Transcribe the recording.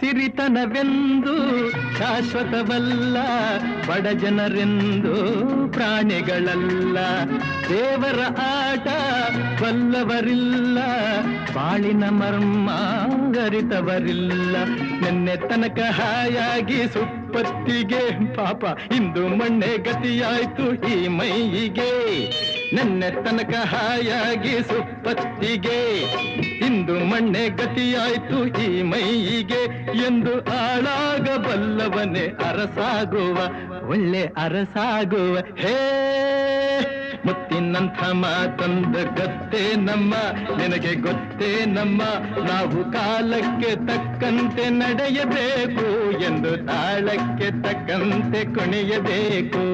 ಸಿರಿತನವೆಂದು ಶಾಶ್ವತವಲ್ಲ, ಬಡ ಜನರೆಂದು ಪ್ರಾಣಿಗಳಲ್ಲ. ದೇವರ ಆಟ ಬಲ್ಲವರಿಲ್ಲ, ಬಾಳಿನ ಮರ್ಮ ಅರಿತವರಿಲ್ಲ. ನಿನ್ನೆ ತನಕ ಹಾಯಾಗಿ ಸುಪ್ಪತ್ತಿಗೆ ಪಾಪ ಇಂದು ಮಣ್ಣೆ ಗತಿಯಾಯ್ತು ಈ ಮೈಯಿಗೆ. ನಿನ್ನೆ ತನಕ ಹಾಯಾಗಿ ಸುಪ್ಪತ್ತಿಗೆ ಇಂದು ಮಣ್ಣೆ ಗತಿಯಾಯ್ತು ಈ ಮೈಯಿಗೆ. ಎಂದು ಆಳಾಗಬಲ್ಲವನೇ ಅರಸಾಗುವ, ಒಳ್ಳೆ ಅರಸಾಗುವ. ಹೇ ಮುತ್ತಿನಂಥ ಮಾತಂದ ಗೊತ್ತೇ ನಮ್ಮ, ನಿನಗೆ ಗೊತ್ತೇ ನಮ್ಮ. ನಾವು ಕಾಲಕ್ಕೆ ತಕ್ಕಂತೆ ನಡೆಯಬೇಕು ಎಂದು ತಾಳಕ್ಕೆ ತಕ್ಕಂತೆ ಕುಣಿಯಬೇಕು.